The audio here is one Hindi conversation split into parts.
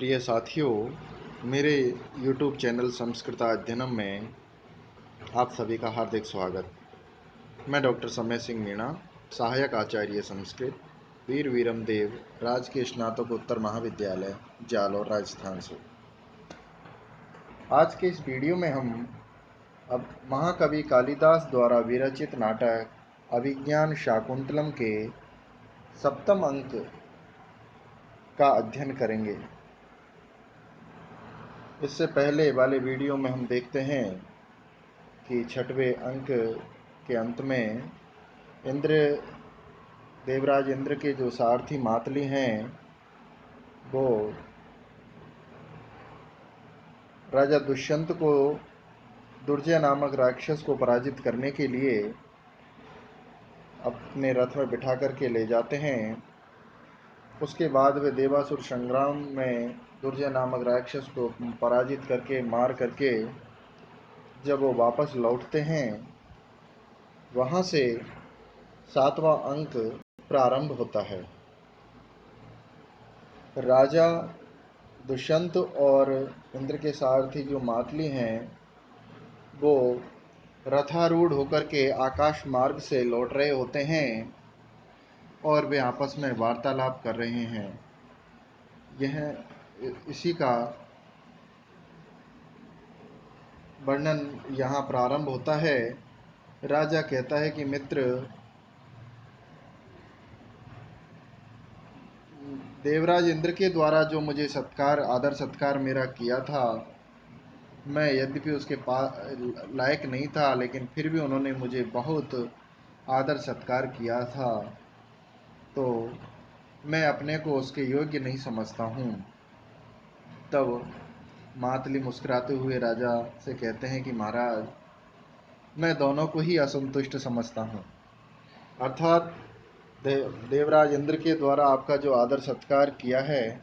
प्रिय साथियों, मेरे YouTube चैनल संस्कृत अध्ययनम में आप सभी का हार्दिक स्वागत। मैं डॉक्टर समय सिंह मीणा, सहायक आचार्य संस्कृत, वीर वीरम देव राजकीय स्नातकोत्तर महाविद्यालय, जालौर, राजस्थान से। आज के इस वीडियो में हम अब महाकवि कालिदास द्वारा विरचित नाटक अभिज्ञान शाकुंतलम के सप्तम अंक का अध्ययन करेंगे। इससे पहले वाले वीडियो में हम देखते हैं कि छठवें अंक के अंत में देवराज इंद्र के जो सारथी मातली हैं वो राजा दुष्यंत को दुर्जय नामक राक्षस को पराजित करने के लिए अपने रथ में बिठा करके ले जाते हैं। उसके बाद वे देवासुर संग्राम में दुर्जय नामक राक्षस को पराजित करके मार करके जब वो वापस लौटते हैं, वहाँ से सातवां अंक प्रारंभ होता है। राजा दुष्यंत और इंद्र के सारथी जो मातली हैं वो रथारूढ़ होकर के आकाश मार्ग से लौट रहे होते हैं और वे आपस में वार्तालाप कर रहे हैं। इसी का वर्णन यहाँ प्रारंभ होता है। राजा कहता है कि मित्र, देवराज इंद्र के द्वारा जो मुझे आदर सत्कार मेरा किया था, मैं यद्यपि उसके लायक नहीं था, लेकिन फिर भी उन्होंने मुझे बहुत आदर सत्कार किया था, तो मैं अपने को उसके योग्य नहीं समझता हूँ। तब मातली मुस्कुराते हुए राजा से कहते हैं कि महाराज, मैं दोनों को ही असंतुष्ट समझता हूँ। अर्थात देवराज इंद्र के द्वारा आपका जो आदर सत्कार किया है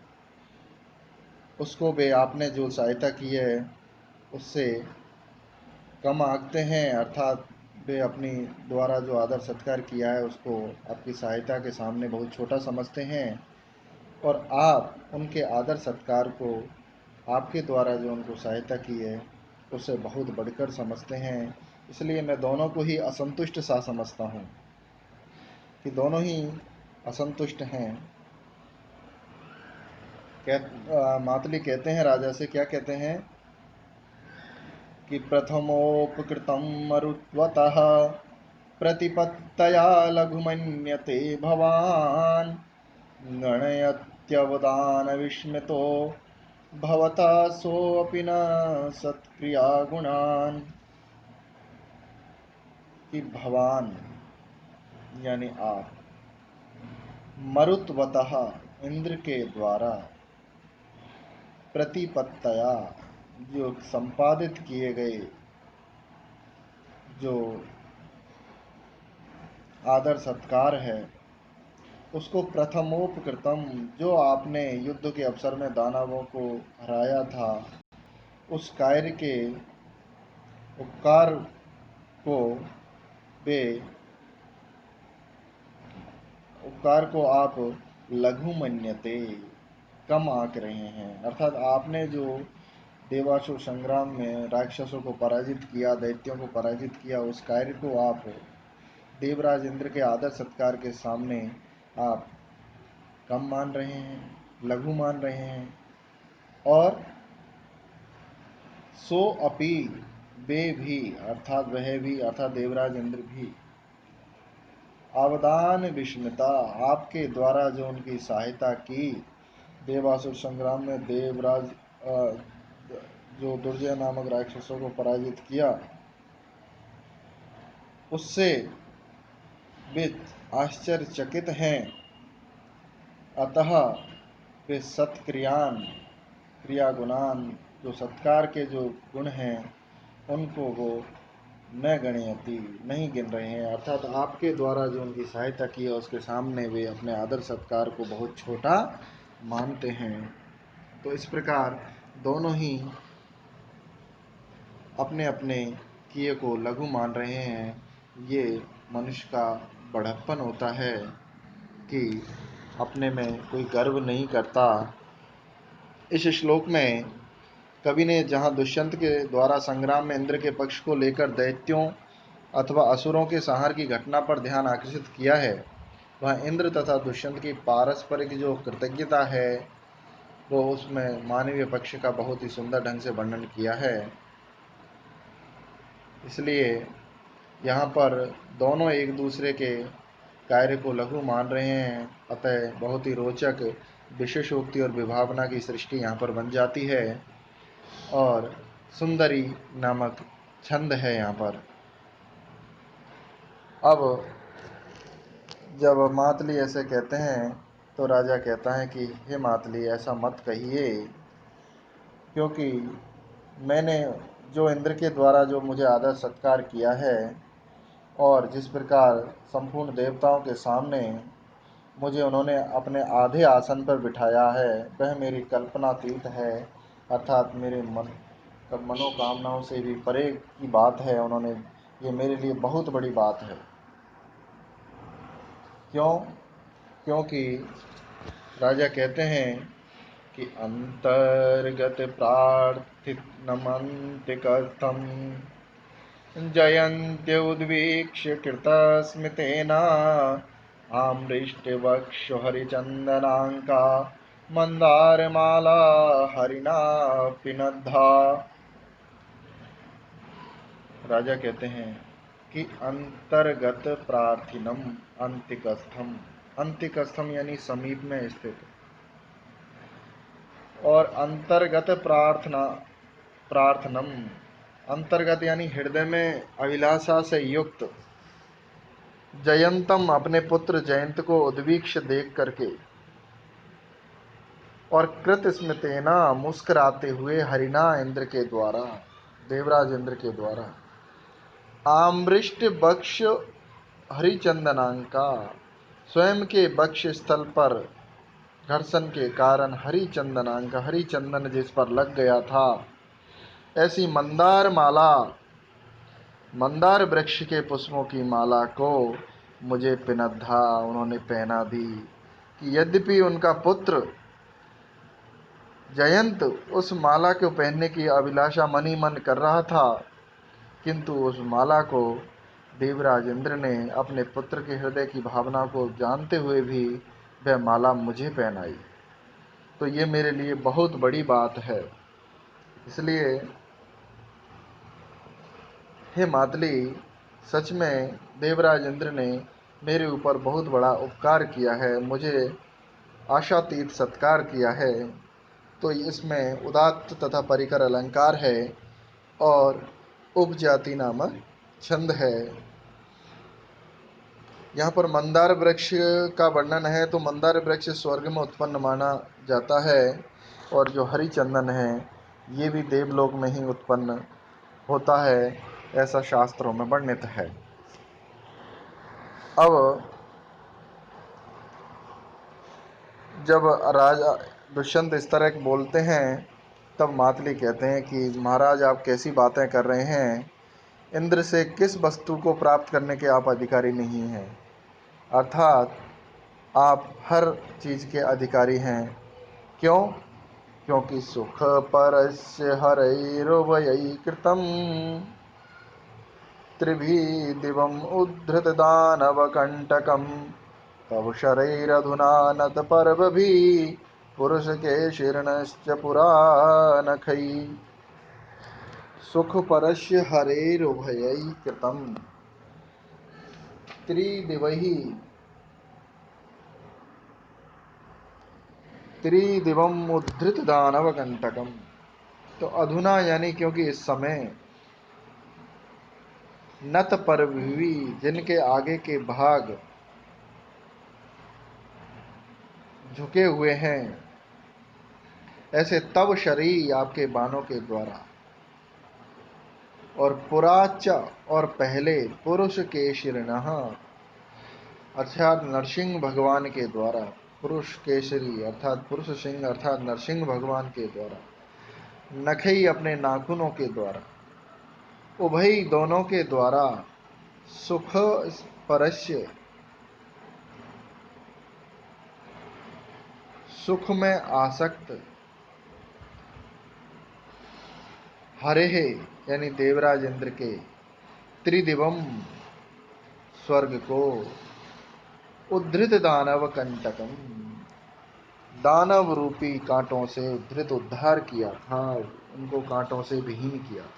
उसको वे आपने जो सहायता की है उससे कम आंकते हैं। अर्थात वे अपनी द्वारा जो आदर सत्कार किया है उसको आपकी सहायता के सामने बहुत छोटा समझते हैं और आप उनके आदर सत्कार को, आपके द्वारा जो उनको सहायता की है उससे बहुत बढ़कर समझते हैं। इसलिए मैं दोनों को ही असंतुष्ट सा समझता हूँ कि दोनों ही असंतुष्ट हैं। मातली कहते हैं राजा से, क्या कहते हैं कि प्रथमोपकृतं मरुत्वतः प्रतिपत्तया लघुमन्यते भवान् गणयत्यवदान विस्मितो भवता सोऽपि न सत्क्रिया गुणान्। कि भवान यानी आप, मरुत्वतः इंद्र के द्वारा, प्रतिपत्तया जो संपादित किए गए जो आदर सत्कार है उसको प्रथमोपकृतम, जो आपने युद्ध के अवसर में दानवों को हराया था, उस कार्य के उपकार को आप लघु मन्यते, कम आंक रहे हैं। अर्थात आपने जो देवासुर संग्राम में राक्षसों को पराजित किया, दैत्यों को पराजित किया, उस कार्य को आप देवराज इंद्र के आदर सत्कार के सामने आप कम मान रहे हैं, लघु मान रहे हैं। और सो अपि, वे भी, अर्थात वह भी, अर्थात देवराज इंद्र भी, अवदान विस्मिता, आपके द्वारा जो उनकी सहायता की, देवासुर संग्राम में देवराज जो दुर्जय नामक राक्षसों को पराजित किया, उससे वे आश्चर्यचकित हैं। अतः वे क्रिया गुणान, जो सत्कार के जो गुण हैं उनको वो न गणयति, नहीं गिन रहे हैं। अर्थात आपके द्वारा जो उनकी सहायता की है उसके सामने वे अपने आदर सत्कार को बहुत छोटा मानते हैं। तो इस प्रकार दोनों ही अपने अपने किए को लघु मान रहे हैं। ये मनुष्य का बड़प्पन होता है कि अपने में कोई गर्व नहीं करता इस श्लोक में कवि ने जहाँ दुष्यंत के द्वारा संग्राम में इंद्र के पक्ष को लेकर दैत्यों अथवा असुरों के संहार की घटना पर ध्यान आकर्षित किया है, वह इंद्र तथा दुष्यंत की पारस्परिक जो कृतज्ञता है वो उसमें मानवीय पक्ष का बहुत ही सुंदर ढंग से वर्णन किया है। इसलिए यहाँ पर दोनों एक दूसरे के कार्य को लघु मान रहे हैं, अतः बहुत ही रोचक विशेषोक्ति और विभावना की सृष्टि यहाँ पर बन जाती है और सुंदरी नामक छंद है यहाँ पर। अब जब मातली ऐसे कहते हैं तो राजा कहता है कि हे मातली, ऐसा मत कहिए, क्योंकि मैंने जो इंद्र के द्वारा जो मुझे आदर सत्कार किया है और जिस प्रकार संपूर्ण देवताओं के सामने मुझे उन्होंने अपने आधे आसन पर बिठाया है, वह मेरी कल्पनातीत है, अर्थात मेरे मनोकामनाओं से भी परे की बात है। उन्होंने ये मेरे लिए बहुत बड़ी बात है। क्यों? क्योंकि राजा कहते हैं कि अंतर्गत प्रार्थिनमन्तिकस्थं जयन्त्युद्वीक्ष्य कृतस्मितेन आमृष्टवक्षुहरिचन्दनाङ्का मन्दारमाला हरिणा पिनद्धा। राजा कहते हैं कि अंतर्गत प्रार्थिनम अंतिकस्थम, अंतिकस्थम यानी समीप में स्थित, और अंतर्गत प्रार्थनम, अंतर्गत यानी हृदय में अभिलाषा से युक्त, जयंतम अपने पुत्र जयंत को उद्वीक्ष देख करके, और कृत स्मृतेना मुस्कुराते हुए, हरिणा इंद्र के द्वारा, देवराज इंद्र के द्वारा, आमृष्ट बक्ष हरिचंदनांका, स्वयं के बक्ष स्थल पर घर्षण के कारण हरिचंदनांक, हरिचंदन जिस पर लग गया था, ऐसी मंदार माला, मंदार वृक्ष के पुष्पों की माला को मुझे पिनद्धा, उन्होंने पहना दी। कि यद्यपि उनका पुत्र जयंत उस माला को पहनने की अभिलाषा मन ही मन कर रहा था, किंतु उस माला को देवराज इंद्र ने अपने पुत्र के हृदय की भावना को जानते हुए भी वह माला मुझे पहनाई। तो ये मेरे लिए बहुत बड़ी बात है। इसलिए हे मातली, सच में देवराज इंद्र ने मेरे ऊपर बहुत बड़ा उपकार किया है, मुझे आशातीत सत्कार किया है। तो इसमें उदात्त तथा परिकर अलंकार है और उपजाति नामक छंद है। यहाँ पर मंदार वृक्ष का वर्णन है, तो मंदार वृक्ष स्वर्ग में उत्पन्न माना जाता है, और जो हरिचंदन है ये भी देवलोक में ही उत्पन्न होता है, ऐसा शास्त्रों में वर्णित है। अब जब राजा दुष्यंत इस तरह बोलते हैं, तब मातली कहते हैं कि महाराज, आप कैसी बातें कर रहे हैं, इंद्र से किस वस्तु को प्राप्त करने के आप अधिकारी नहीं हैं, अर्थात आप हर चीज़ के अधिकारी हैं। क्यों? क्योंकि सुख परस्य हरैरुभयै कृतं त्रिभिदिवम् उद्धृत दानवकण्टकं तव शरैरधुना नतपर्वभिः पुरुषकेशीर्णश्च पुरा नखैः। सुख परस्य हरैरुभयै कृतं त्रिदिवम् उद्धृत दानवकण्टकम। तो अधुना यानी क्योंकि इस समय, नत परभी जिनके आगे के भाग झुके हुए हैं, ऐसे तव शरीर आपके बाणों के द्वारा, और पुराच और पहले, पुरुष केशिर्णः अर्थात नरसिंह भगवान के द्वारा, पुरुष केसरी अर्थात पुरुष सिंह अर्थात नरसिंह भगवान के द्वारा, नखई अपने नाखूनों के द्वारा, उभय दोनों के द्वारा, सुख परस्य सुख में आसक्त, हरेः यानी देवराज इंद्र के त्रिदिवम स्वर्ग को उद्धृत दानव कंटकम दानव रूपी कांटों से उद्धृत उद्धार किया था, उनको कांटों से विहीन किया था।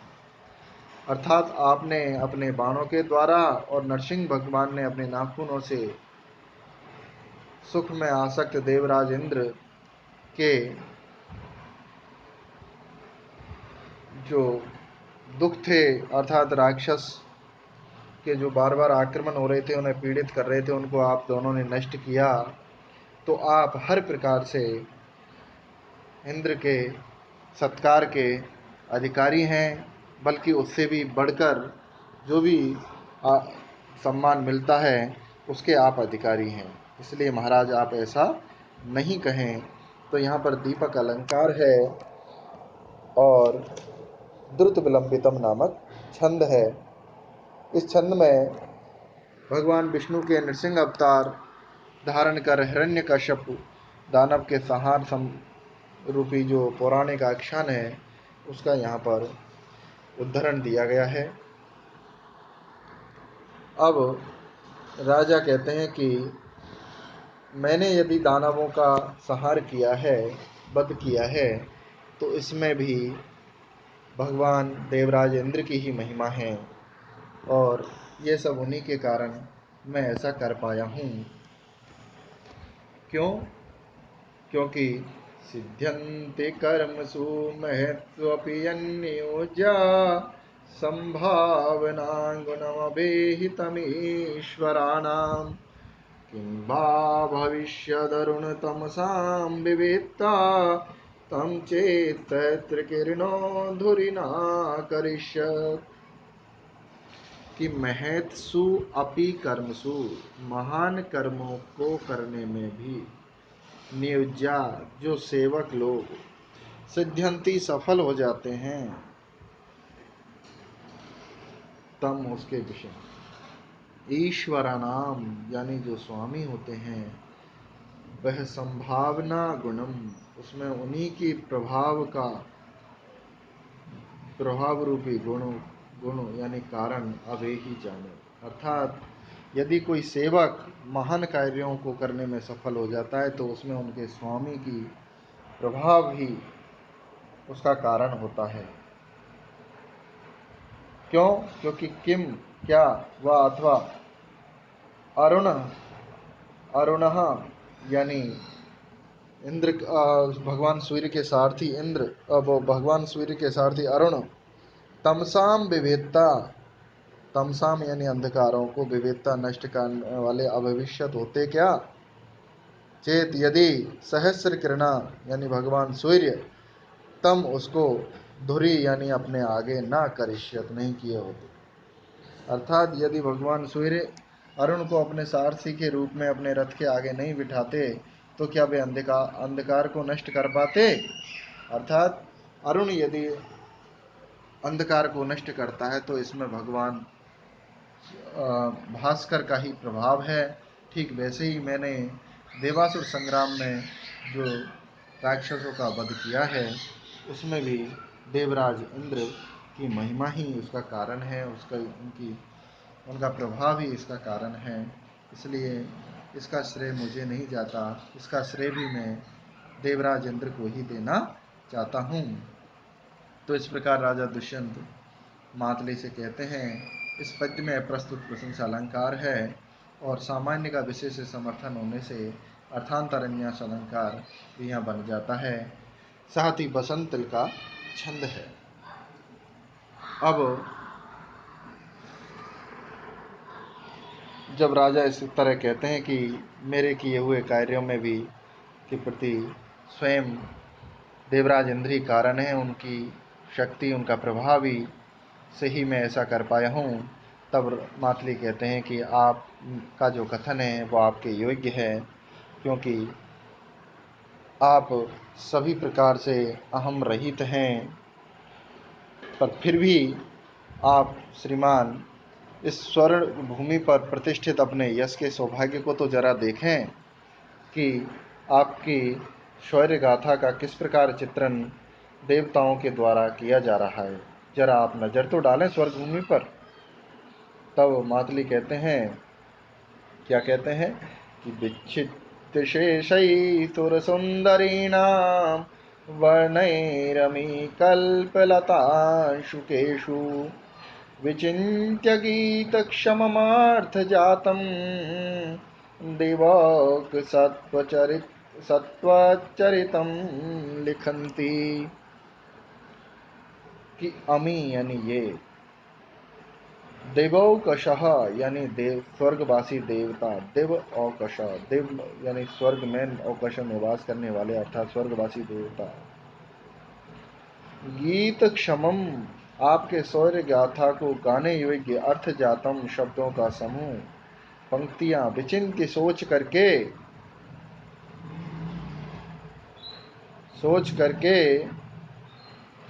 अर्थात आपने अपने बाणों के द्वारा और नरसिंह भगवान ने अपने नाखूनों से सुख में आसक्त देवराज इंद्र के जो दुख थे, अर्थात राक्षस के जो बार बार आक्रमण हो रहे थे, उन्हें पीड़ित कर रहे थे, उनको आप दोनों ने नष्ट किया। तो आप हर प्रकार से इंद्र के सत्कार के अधिकारी हैं, बल्कि उससे भी बढ़कर जो भी सम्मान मिलता है उसके आप अधिकारी हैं। इसलिए महाराज आप ऐसा नहीं कहें। तो यहाँ पर दीपक अलंकार है और द्रुत विलंबितम नामक छंद है। इस छंद में भगवान विष्णु के नृसिंह अवतार धारण कर हिरण्यकश्यप दानव के संहार रूपी जो पौराणिक आख्यान है उसका यहाँ पर उद्धरण दिया गया है। अब राजा कहते हैं कि मैंने यदि दानवों का संहार किया है, वध किया है, तो इसमें भी भगवान देवराज इंद्र की ही महिमा है और ये सब उन्हीं के कारण मैं ऐसा कर पाया हूँ। क्यों? क्योंकि सिद्ध्यन्ते कर्मसु महत्वपि यन्नियोज्या संभावनागुणमभिहितमीश्वराणां किं वा भविष्यदरुणतमसां विवेत्ता तं चेत्तत्र किरणो धुरिना करिष्यत्। कि महत्सु अपि कर्मसु, महान कर्मों को करने में भी, नियोज्या जो सेवक लोग, सिद्ध्यंती सफल हो जाते हैं, तम उसके विषय, ईश्वरानाम यानी जो स्वामी होते हैं, वह संभावना गुणम उसमें उन्हीं की प्रभाव रूपी गुण यानी कारण अवे ही जाने। अर्थात यदि कोई सेवक महान कार्यों को करने में सफल हो जाता है तो उसमें उनके स्वामी की प्रभाव ही उसका कारण होता है। क्यों? क्योंकि किम क्या, व अथवा अरुण यानी इंद्र, भगवान सूर्य के सारथी इंद्र, वो भगवान सूर्य के सारथी अरुण, तमसाम विवेकता, तमसाम यानी अंधकारों को विवेकता नष्ट करने वाले अभविष्यत होते क्या? चेत यदि सहस्र किरणा यानी भगवान सूर्य, तम उसको धुरी यानी अपने आगे ना करिष्यत नहीं किए होते। अर्थात यदि भगवान सूर्य अरुण को अपने सारथी के रूप में अपने रथ के आगे नहीं बिठाते तो क्या वे अंधकार को नष्ट कर पाते? अर्थात अरुण यदि अंधकार को नष्ट करता है तो इसमें भगवान भास्कर का ही प्रभाव है। ठीक वैसे ही मैंने देवासुर संग्राम में जो राक्षसों का वध किया है उसमें भी देवराज इंद्र की महिमा ही उसका कारण है, उनका प्रभाव ही इसका कारण है। इसलिए इसका श्रेय मुझे नहीं जाता, इसका श्रेय भी मैं देवराज इंद्र को ही देना चाहता हूँ। तो इस प्रकार राजा दुष्यंत मातली से कहते हैं। इस पद्य में प्रस्तुत प्रशंसा अलंकार है और सामान्य का विशेष समर्थन होने से अर्थांतरन्यास अलंकार भी यहाँ बन जाता है। साथ ही बसंत का छंद है। अब जब राजा इस तरह कहते हैं कि मेरे किए हुए कार्यों में भी के प्रति स्वयं देवराज इंद्र ही कारण है, उनकी शक्ति, उनका प्रभाव ही से ही मैं ऐसा कर पाया हूँ, तब मातली कहते हैं कि आपका जो कथन है वो आपके योग्य है, क्योंकि आप सभी प्रकार से अहम रहित हैं, पर फिर भी आप श्रीमान इस स्वर्ण भूमि पर प्रतिष्ठित अपने यश के सौभाग्य को तो जरा देखें कि आपकी शौर्य गाथा का किस प्रकार चित्रण देवताओं के द्वारा किया जा रहा है। जरा आप नज़र तो डालें स्वर्ग भूमि पर। तब मातली कहते हैं, क्या कहते हैं कि विच्छित शेषै सुर सुंदरीणाम वर्णैरमी कल्पलतांशुकेषु विचिन्त्य गीतक्षममार्थजातं दिवौक सत्वचरितं लिखन्ति। कि अमी यानी ये, देवौकशः यानी देव, स्वर्गवासी देवता, देव औकश, देव यानी स्वर्ग में औकश निवास करने वाले अर्थात स्वर्गवासी देवता। गीत क्षमम आपके शौर्य गाथा को गाने योग्य, अर्थ जातम शब्दों का समूह, पंक्तियां विचिन्त्य सोच करके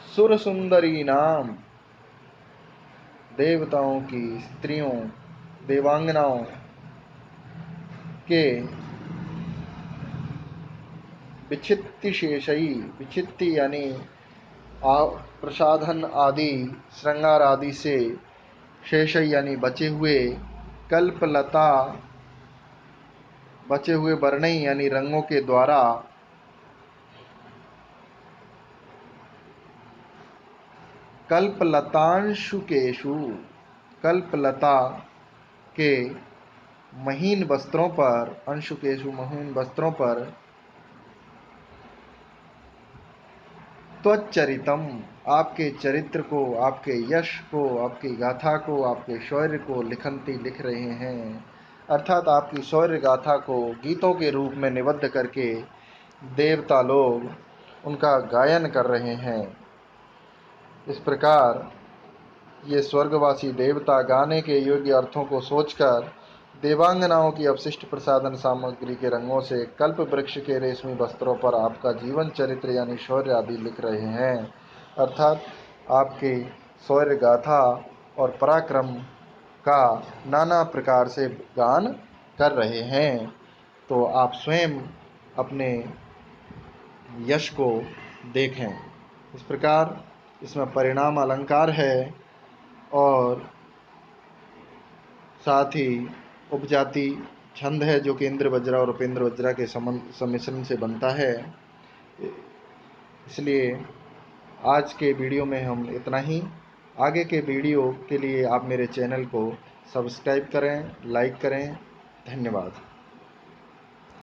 सुर सुंदरी नाम देवताओं की स्त्रियों, देवांगनाओं के विचित्ति शेषई, विचित्ति यानी प्रसाधन आदि, श्रृंगार आदि से, शेषई यानी बचे हुए, कल्पलता बचे हुए, वर्णई यानी रंगों के द्वारा, कल्पलतांशुकेशु कल्पलता के महीन वस्त्रों पर, अंशुकेशु महीन वस्त्रों पर, त्वचरितम आपके चरित्र को, आपके यश को, आपकी गाथा को, आपके शौर्य को लिखंती लिख रहे हैं, अर्थात आपकी शौर्य गाथा को गीतों के रूप में निबद्ध करके देवता लोग उनका गायन कर रहे हैं। इस प्रकार ये स्वर्गवासी देवता गाने के योग्य अर्थों को सोचकर देवांगनाओं की अवशिष्ट प्रसाधन सामग्री के रंगों से कल्प वृक्ष के रेशमी वस्त्रों पर आपका जीवन चरित्र यानी शौर्य आदि लिख रहे हैं, अर्थात आपके शौर्य गाथा और पराक्रम का नाना प्रकार से गान कर रहे हैं। तो आप स्वयं अपने यश को देखें। इस प्रकार इसमें परिणाम अलंकार है और साथ ही उपजाति छंद है, जो कि इंद्र वज्रा और उपेंद्र वज्रा के सम्मिश्रण से बनता है। इसलिए आज के वीडियो में हम इतना ही। आगे के वीडियो के लिए आप मेरे चैनल को सब्सक्राइब करें, लाइक करें। धन्यवाद।